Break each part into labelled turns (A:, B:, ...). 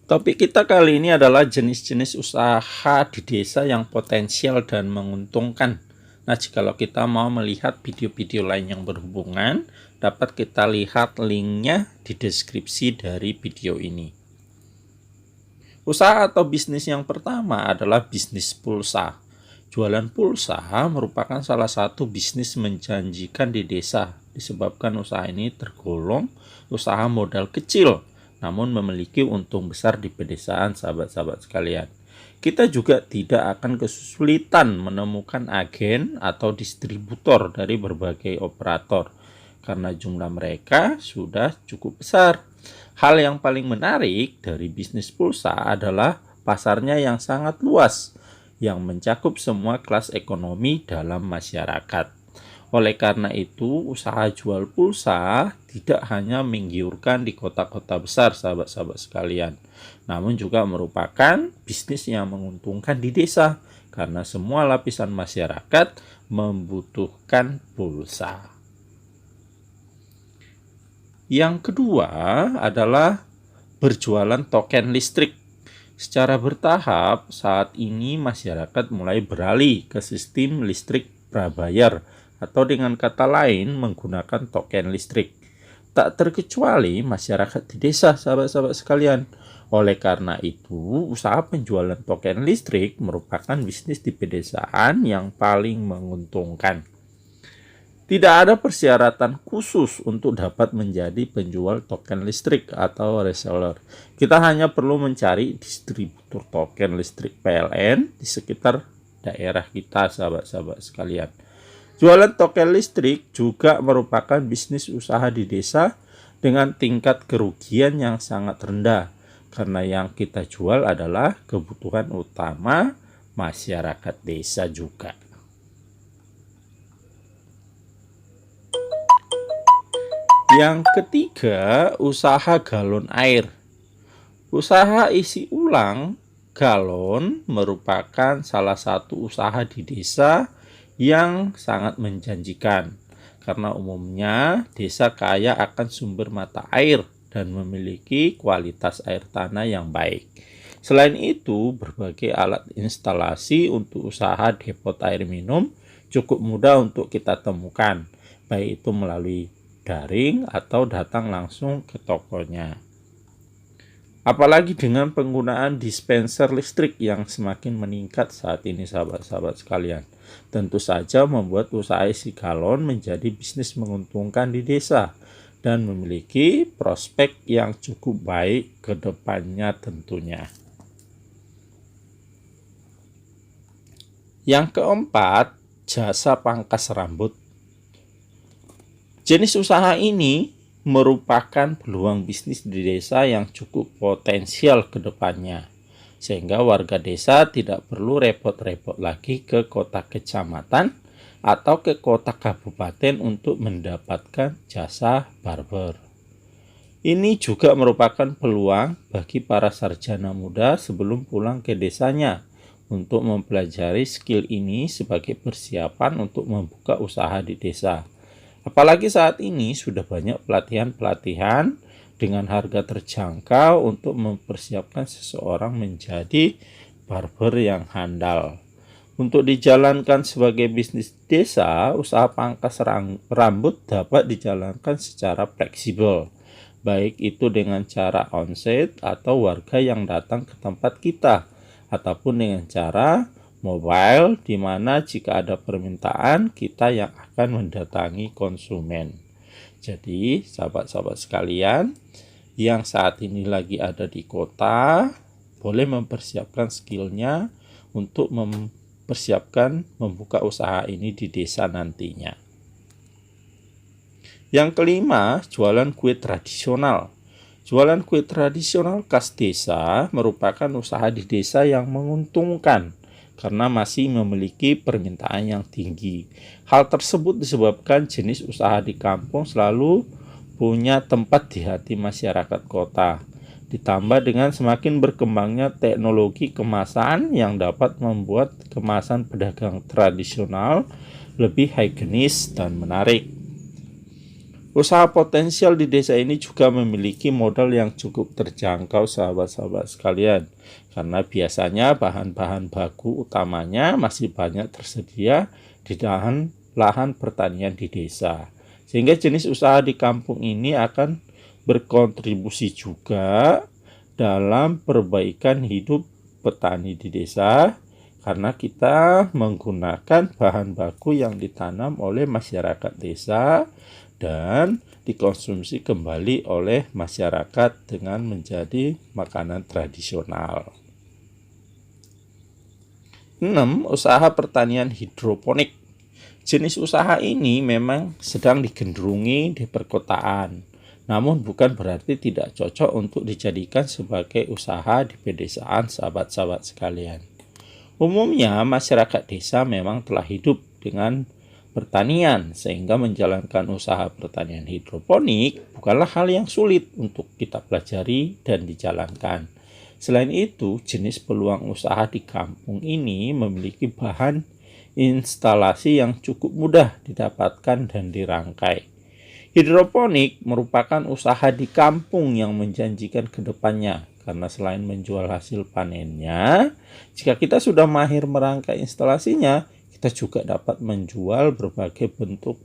A: Topik kita kali ini adalah jenis-jenis usaha di desa yang potensial dan menguntungkan. Nah, jikalau kita mau melihat video-video lain yang berhubungan, dapat kita lihat linknya di deskripsi dari video ini. Usaha atau bisnis yang pertama adalah bisnis pulsa. Jualan pulsa merupakan salah satu bisnis menjanjikan di desa, disebabkan usaha ini tergolong usaha modal kecil, namun memiliki untung besar di pedesaan sahabat-sahabat sekalian. Kita juga tidak akan kesulitan menemukan agen atau distributor dari berbagai operator, karena jumlah mereka sudah cukup besar. Hal yang paling menarik dari bisnis pulsa adalah pasarnya yang sangat luas, yang mencakup semua kelas ekonomi dalam masyarakat. Oleh karena itu, usaha jual pulsa tidak hanya menggiurkan di kota-kota besar, sahabat-sahabat sekalian, namun juga merupakan bisnis yang menguntungkan di desa, karena semua lapisan masyarakat membutuhkan pulsa. Yang kedua adalah berjualan token listrik. Secara bertahap, saat ini masyarakat mulai beralih ke sistem listrik prabayar, atau dengan kata lain menggunakan token listrik. Tak terkecuali masyarakat di desa, sahabat-sahabat sekalian. Oleh karena itu, usaha penjualan token listrik merupakan bisnis di pedesaan yang paling menguntungkan. Tidak ada persyaratan khusus untuk dapat menjadi penjual token listrik atau reseller. Kita hanya perlu mencari distributor token listrik PLN di sekitar daerah kita, sahabat-sahabat sekalian. Jualan token listrik juga merupakan bisnis usaha di desa dengan tingkat kerugian yang sangat rendah, karena yang kita jual adalah kebutuhan utama masyarakat desa juga. Yang ketiga, usaha galon air. Usaha isi ulang galon merupakan salah satu usaha di desa yang sangat menjanjikan, karena umumnya desa kaya akan sumber mata air dan memiliki kualitas air tanah yang baik. Selain itu, berbagai alat instalasi untuk usaha depot air minum cukup mudah untuk kita temukan, baik itu melalui daring atau datang langsung ke tokonya. Apalagi dengan penggunaan dispenser listrik yang semakin meningkat saat ini, sahabat-sahabat sekalian. Tentu saja membuat usaha isi galon menjadi bisnis menguntungkan di desa dan memiliki prospek yang cukup baik ke depannya tentunya. Yang keempat, jasa pangkas rambut. Jenis usaha ini merupakan peluang bisnis di desa yang cukup potensial ke depannya, sehingga warga desa tidak perlu repot-repot lagi ke kota kecamatan atau ke kota kabupaten untuk mendapatkan jasa barber. Ini juga merupakan peluang bagi para sarjana muda sebelum pulang ke desanya untuk mempelajari skill ini sebagai persiapan untuk membuka usaha di desa. Apalagi saat ini sudah banyak pelatihan-pelatihan dengan harga terjangkau untuk mempersiapkan seseorang menjadi barber yang handal. Untuk dijalankan sebagai bisnis desa, usaha pangkas rambut dapat dijalankan secara fleksibel, baik itu dengan cara onsite atau warga yang datang ke tempat kita, ataupun dengan cara mobile, di mana jika ada permintaan kita yang akan mendatangi konsumen. Jadi sahabat-sahabat sekalian yang saat ini lagi ada di kota, boleh mempersiapkan skillnya untuk mempersiapkan membuka usaha ini di desa nantinya. Yang kelima, jualan kue tradisional. Jualan kue tradisional khas desa merupakan usaha di desa yang menguntungkan, karena masih memiliki permintaan yang tinggi. Hal tersebut disebabkan jenis usaha di kampung selalu punya tempat di hati masyarakat kota. Ditambah dengan semakin berkembangnya teknologi kemasan yang dapat membuat kemasan pedagang tradisional lebih higienis dan menarik. Usaha potensial di desa ini juga memiliki modal yang cukup terjangkau sahabat-sahabat sekalian, karena biasanya bahan-bahan baku utamanya masih banyak tersedia di lahan pertanian di desa. Sehingga jenis usaha di kampung ini akan berkontribusi juga dalam perbaikan hidup petani di desa, karena kita menggunakan bahan baku yang ditanam oleh masyarakat desa dan dikonsumsi kembali oleh masyarakat dengan menjadi makanan tradisional. 6. Usaha pertanian hidroponik. Jenis usaha ini memang sedang digandrungi di perkotaan, namun bukan berarti tidak cocok untuk dijadikan sebagai usaha di pedesaan sahabat-sahabat sekalian. Umumnya masyarakat desa memang telah hidup dengan pertanian, sehingga menjalankan usaha pertanian hidroponik bukanlah hal yang sulit untuk kita pelajari dan dijalankan. Selain itu, jenis peluang usaha di kampung ini memiliki bahan instalasi yang cukup mudah didapatkan dan dirangkai. Hidroponik merupakan usaha di kampung yang menjanjikan ke depannya, karena selain menjual hasil panennya, jika kita sudah mahir merangkai instalasinya, kita juga dapat menjual berbagai bentuk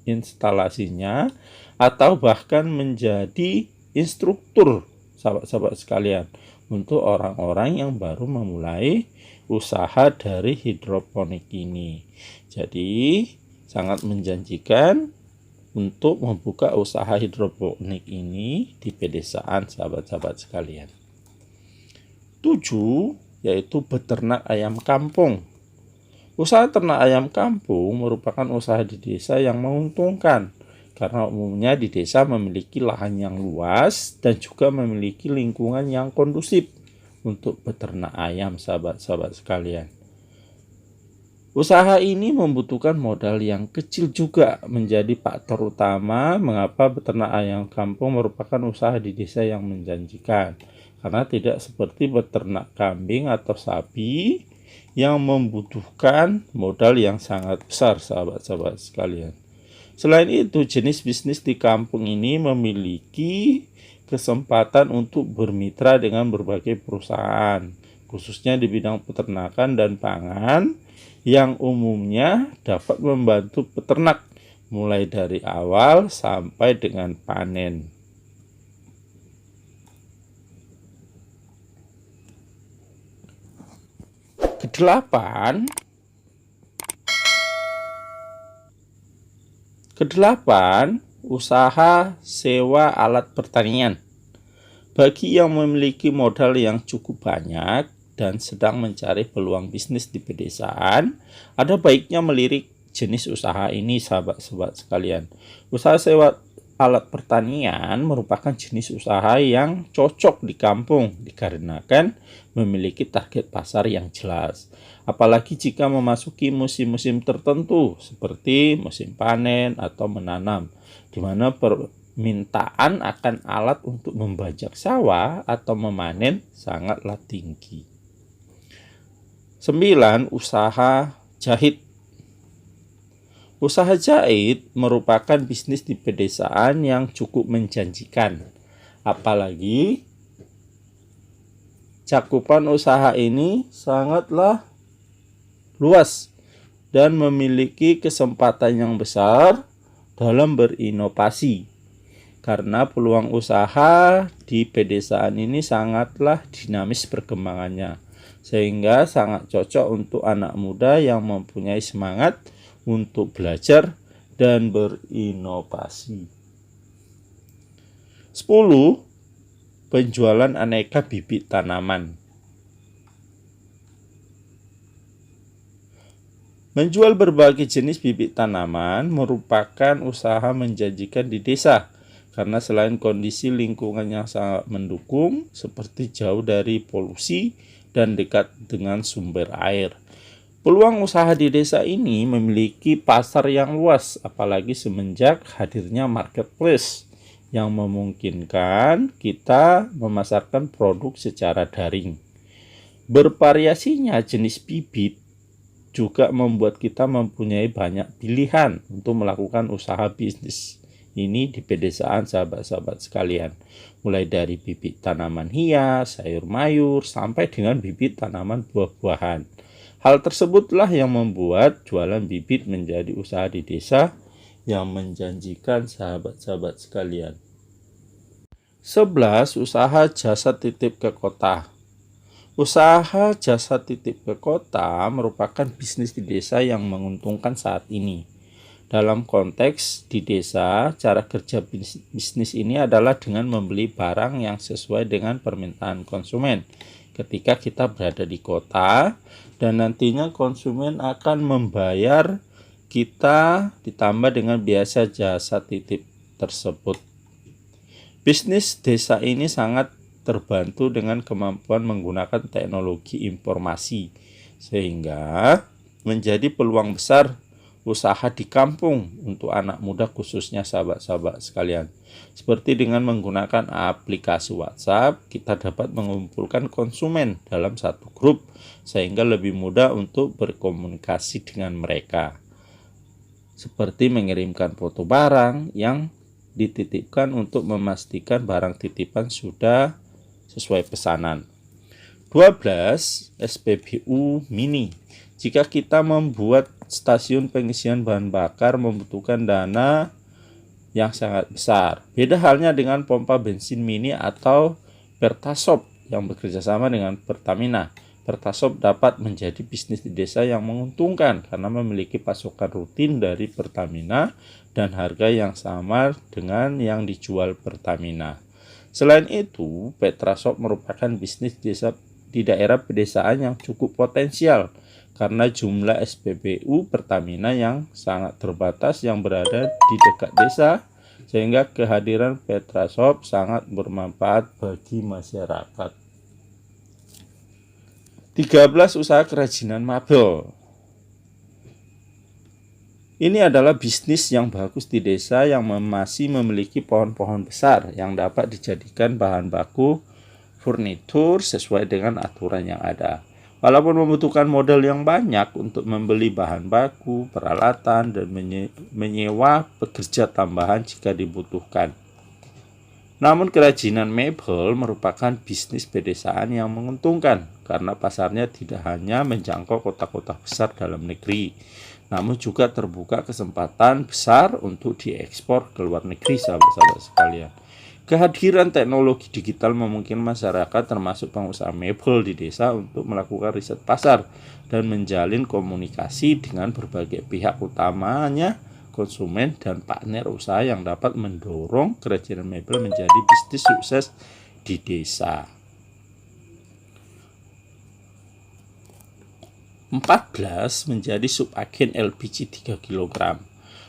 A: instalasinya atau bahkan menjadi instruktur sahabat-sahabat sekalian untuk orang-orang yang baru memulai usaha dari hidroponik ini. Jadi sangat menjanjikan untuk membuka usaha hidroponik ini di pedesaan sahabat-sahabat sekalian. 7. Yaitu beternak ayam kampung. Usaha ternak ayam kampung merupakan usaha di desa yang menguntungkan, karena umumnya di desa memiliki lahan yang luas dan juga memiliki lingkungan yang kondusif untuk beternak ayam sahabat-sahabat sekalian. Usaha ini membutuhkan modal yang kecil juga menjadi faktor utama mengapa beternak ayam kampung merupakan usaha di desa yang menjanjikan, karena tidak seperti beternak kambing atau sapi yang membutuhkan modal yang sangat besar sahabat-sahabat sekalian. Selain itu, jenis bisnis di kampung ini memiliki kesempatan untuk bermitra dengan berbagai perusahaan, khususnya di bidang peternakan dan pangan, yang umumnya dapat membantu peternak mulai dari awal sampai dengan panen. Kedelapan, usaha sewa alat pertanian. Bagi yang memiliki modal yang cukup banyak dan sedang mencari peluang bisnis di pedesaan, ada baiknya melirik jenis usaha ini sahabat-sahabat sekalian. Usaha sewa alat pertanian merupakan jenis usaha yang cocok di kampung dikarenakan memiliki target pasar yang jelas. Apalagi jika memasuki musim-musim tertentu seperti musim panen atau menanam, di mana permintaan akan alat untuk membajak sawah atau memanen sangatlah tinggi. 9. Usaha jahit. Usaha jahit merupakan bisnis di pedesaan yang cukup menjanjikan. Apalagi cakupan usaha ini sangatlah luas dan memiliki kesempatan yang besar dalam berinovasi. Karena peluang usaha di pedesaan ini sangatlah dinamis perkembangannya, sehingga sangat cocok untuk anak muda yang mempunyai semangat untuk belajar dan berinovasi. 10. Penjualan aneka bibit tanaman. Menjual berbagai jenis bibit tanaman merupakan usaha menjanjikan di desa, karena selain kondisi lingkungan yang sangat mendukung seperti jauh dari polusi dan dekat dengan sumber air, peluang usaha di desa ini memiliki pasar yang luas, apalagi semenjak hadirnya marketplace yang memungkinkan kita memasarkan produk secara daring. Bervariasinya jenis bibit juga membuat kita mempunyai banyak pilihan untuk melakukan usaha bisnis ini di pedesaan sahabat-sahabat sekalian. Mulai dari bibit tanaman hias, sayur mayur, sampai dengan bibit tanaman buah-buahan. Hal tersebutlah yang membuat jualan bibit menjadi usaha di desa yang menjanjikan sahabat-sahabat sekalian. 11. Usaha jasa titip ke kota. Usaha jasa titip ke kota merupakan bisnis di desa yang menguntungkan saat ini. Dalam konteks di desa, cara kerja bisnis ini adalah dengan membeli barang yang sesuai dengan permintaan konsumen. Ketika kita berada di kota, dan nantinya konsumen akan membayar kita ditambah dengan biaya jasa titip tersebut. Bisnis desa ini sangat terbantu dengan kemampuan menggunakan teknologi informasi, sehingga menjadi peluang besar usaha di kampung untuk anak muda khususnya sahabat-sahabat sekalian. Seperti dengan menggunakan aplikasi WhatsApp, kita dapat mengumpulkan konsumen dalam satu grup, sehingga lebih mudah untuk berkomunikasi dengan mereka. Seperti mengirimkan foto barang yang dititipkan untuk memastikan barang titipan sudah sesuai pesanan. 12. SPBU Mini. Jika kita membuat stasiun pengisian bahan bakar membutuhkan dana yang sangat besar. Beda halnya dengan pompa bensin mini atau Pertasop yang bekerja sama dengan Pertamina. Pertasop dapat menjadi bisnis di desa yang menguntungkan karena memiliki pasokan rutin dari Pertamina dan harga yang sama dengan yang dijual Pertamina. Selain itu, Pertasop merupakan bisnis desa di daerah pedesaan yang cukup potensial karena jumlah SPBU Pertamina yang sangat terbatas yang berada di dekat desa, sehingga kehadiran Pertasop sangat bermanfaat bagi masyarakat. 13. Usaha kerajinan mabel. Ini adalah bisnis yang bagus di desa yang masih memiliki pohon-pohon besar yang dapat dijadikan bahan baku furnitur sesuai dengan aturan yang ada. Walaupun membutuhkan modal yang banyak untuk membeli bahan baku, peralatan, dan menyewa pekerja tambahan jika dibutuhkan. Namun kerajinan mebel merupakan bisnis pedesaan yang menguntungkan karena pasarnya tidak hanya menjangkau kota-kota besar dalam negeri, namun juga terbuka kesempatan besar untuk diekspor ke luar negeri, sahabat-sahabat sekalian. Kehadiran teknologi digital memungkinkan masyarakat termasuk pengusaha mebel di desa untuk melakukan riset pasar dan menjalin komunikasi dengan berbagai pihak, utamanya konsumen dan partner usaha yang dapat mendorong kerajinan mebel menjadi bisnis sukses di desa. 14. Menjadi subagen LPG 3 kg.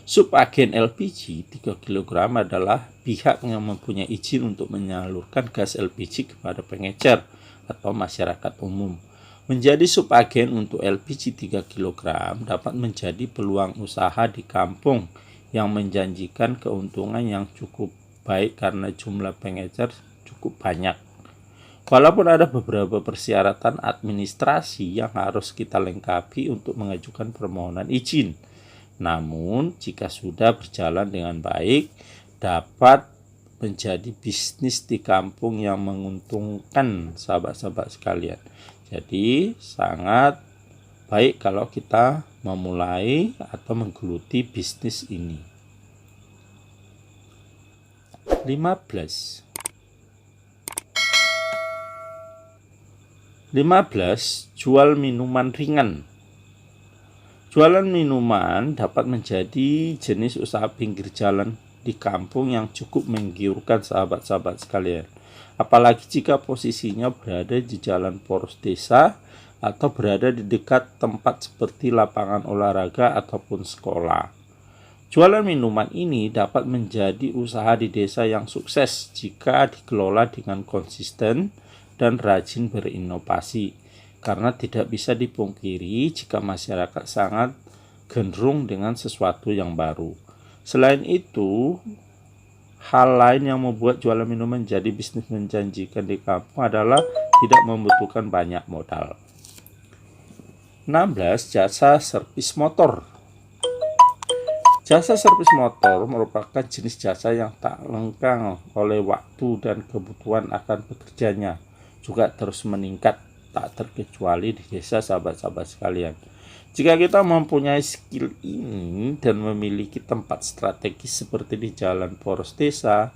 A: Subagen LPG 3 kg adalah pihak yang mempunyai izin untuk menyalurkan gas LPG kepada pengecer atau masyarakat umum. Menjadi subagen untuk LPG 3 kg dapat menjadi peluang usaha di kampung yang menjanjikan keuntungan yang cukup baik karena jumlah pengecer cukup banyak. Walaupun ada beberapa persyaratan administrasi yang harus kita lengkapi untuk mengajukan permohonan izin, namun jika sudah berjalan dengan baik, dapat menjadi bisnis di kampung yang menguntungkan sahabat-sahabat sekalian. Jadi sangat baik kalau kita memulai atau menggeluti bisnis ini. 15. Jual minuman ringan. Jualan minuman dapat menjadi jenis usaha pinggir jalan di kampung yang cukup menggiurkan sahabat-sahabat sekalian. Apalagi jika posisinya berada di jalan poros desa atau berada di dekat tempat seperti lapangan olahraga ataupun sekolah. Jualan minuman ini dapat menjadi usaha di desa yang sukses jika dikelola dengan konsisten dan rajin berinovasi, karena tidak bisa dipungkiri jika masyarakat sangat cenderung dengan sesuatu yang baru. Selain itu, hal lain yang membuat jualan minuman menjadi bisnis menjanjikan di kampung adalah tidak membutuhkan banyak modal. 16. Jasa servis motor. Jasa servis motor merupakan jenis jasa yang tak lekang oleh waktu dan kebutuhan akan bekerjanya. Juga terus meningkat, tak terkecuali di desa, sahabat-sahabat sekalian. Jika kita mempunyai skill ini dan memiliki tempat strategis seperti di jalan poros desa,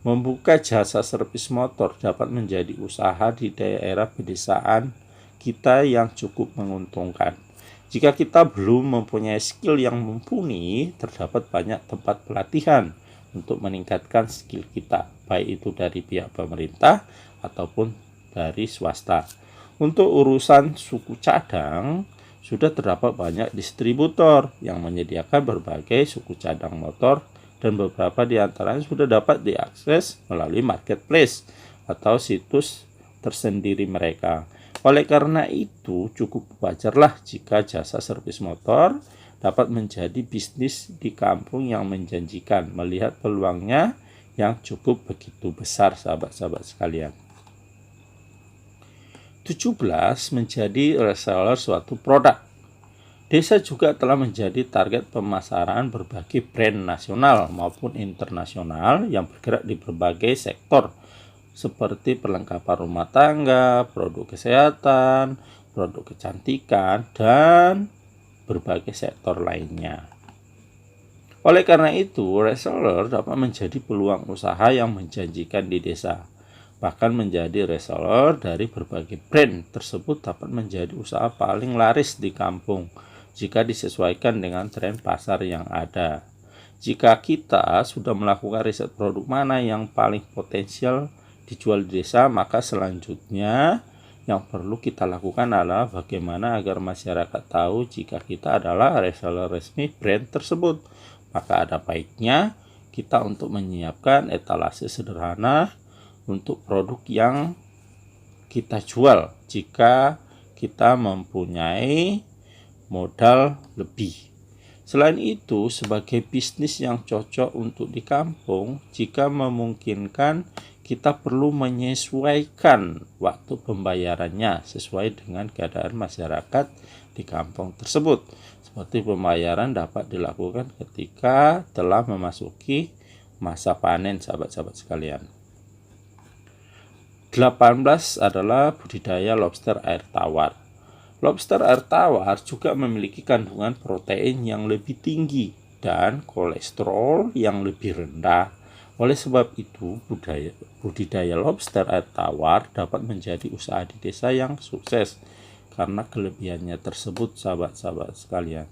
A: membuka jasa servis motor dapat menjadi usaha di daerah pedesaan kita yang cukup menguntungkan. Jika kita belum mempunyai skill yang mumpuni, terdapat banyak tempat pelatihan untuk meningkatkan skill kita, baik itu dari pihak pemerintah ataupun dari swasta. Untuk urusan suku cadang, sudah terdapat banyak distributor yang menyediakan berbagai suku cadang motor, dan beberapa di antaranya sudah dapat diakses melalui marketplace atau situs tersendiri mereka. Oleh karena itu, cukup wajarlah jika jasa servis motor dapat menjadi bisnis di kampung yang menjanjikan, melihat peluangnya yang cukup begitu besar, sahabat-sahabat sekalian. 17. Menjadi reseller suatu produk. Desa juga telah menjadi target pemasaran berbagai brand nasional maupun internasional yang bergerak di berbagai sektor, seperti perlengkapan rumah tangga, produk kesehatan, produk kecantikan, dan berbagai sektor lainnya. Oleh karena itu, reseller dapat menjadi peluang usaha yang menjanjikan di desa. Bahkan menjadi reseller dari berbagai brand tersebut dapat menjadi usaha paling laris di kampung jika disesuaikan dengan tren pasar yang ada. Jika kita sudah melakukan riset produk mana yang paling potensial dijual di desa, maka selanjutnya yang perlu kita lakukan adalah bagaimana agar masyarakat tahu jika kita adalah reseller resmi brand tersebut. Maka ada baiknya kita untuk menyiapkan etalase sederhana untuk produk yang kita jual jika kita mempunyai modal lebih. Selain itu, sebagai bisnis yang cocok untuk di kampung, jika memungkinkan, kita perlu menyesuaikan waktu pembayarannya sesuai dengan keadaan masyarakat di kampung tersebut. Seperti pembayaran dapat dilakukan ketika telah memasuki masa panen, sahabat-sahabat sekalian. 18 adalah budidaya lobster air tawar. Lobster air tawar juga memiliki kandungan protein yang lebih tinggi dan kolesterol yang lebih rendah. Oleh sebab itu, budidaya lobster air tawar dapat menjadi usaha di desa yang sukses karena kelebihannya tersebut, sahabat-sahabat sekalian.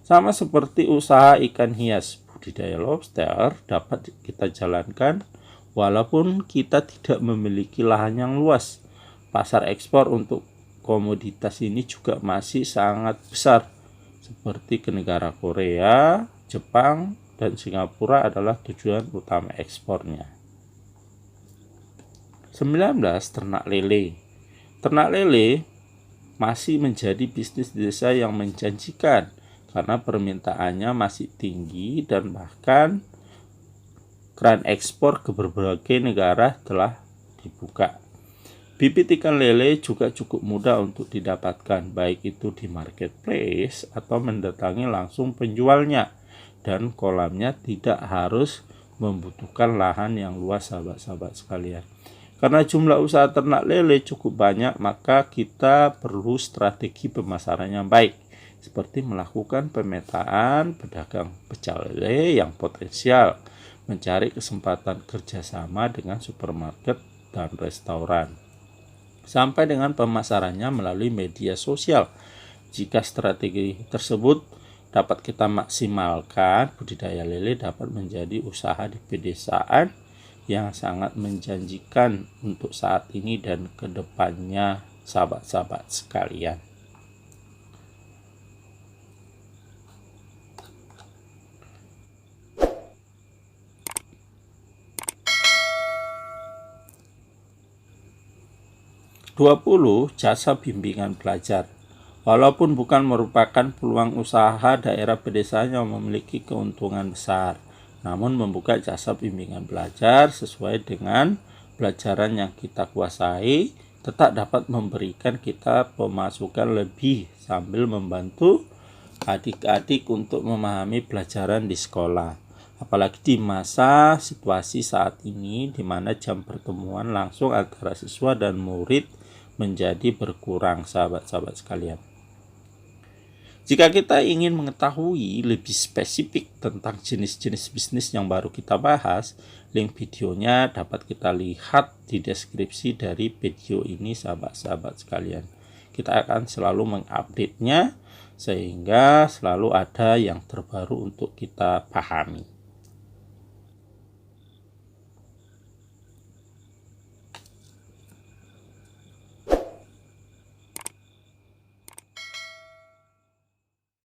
A: Sama seperti usaha ikan hias, budidaya lobster dapat kita jalankan walaupun kita tidak memiliki lahan yang luas. Pasar ekspor untuk komoditas ini juga masih sangat besar, seperti ke negara Korea, Jepang, dan Singapura adalah tujuan utama ekspornya. 19. Ternak lele. Ternak lele masih menjadi bisnis desa yang menjanjikan karena permintaannya masih tinggi dan bahkan keran ekspor ke berbagai negara telah dibuka. Bibit ikan lele juga cukup mudah untuk didapatkan, baik itu di marketplace atau mendatangi langsung penjualnya. Dan kolamnya tidak harus membutuhkan lahan yang luas, sahabat-sahabat sekalian. Karena jumlah usaha ternak lele cukup banyak, maka kita perlu strategi pemasaran yang baik, seperti melakukan pemetaan pedagang pecel lele yang potensial, mencari kesempatan kerjasama dengan supermarket dan restoran, sampai dengan pemasarannya melalui media sosial. Jika strategi tersebut dapat kita maksimalkan, budidaya lele dapat menjadi usaha di pedesaan yang sangat menjanjikan untuk saat ini dan ke depannya, sahabat-sahabat sekalian. Jasa bimbingan belajar. Walaupun bukan merupakan peluang usaha daerah pedesaan yang memiliki keuntungan besar, namun membuka jasa bimbingan belajar sesuai dengan pelajaran yang kita kuasai tetap dapat memberikan kita pemasukan lebih sambil membantu adik-adik untuk memahami pelajaran di sekolah. Apalagi di masa situasi saat ini di mana jam pertemuan langsung antara siswa dan murid menjadi berkurang, sahabat-sahabat sekalian. Jika kita ingin mengetahui lebih spesifik tentang jenis-jenis bisnis yang baru kita bahas, link videonya dapat kita lihat di deskripsi dari video ini, sahabat-sahabat sekalian. Kita akan selalu mengupdate-nya sehingga selalu ada yang terbaru untuk kita pahami.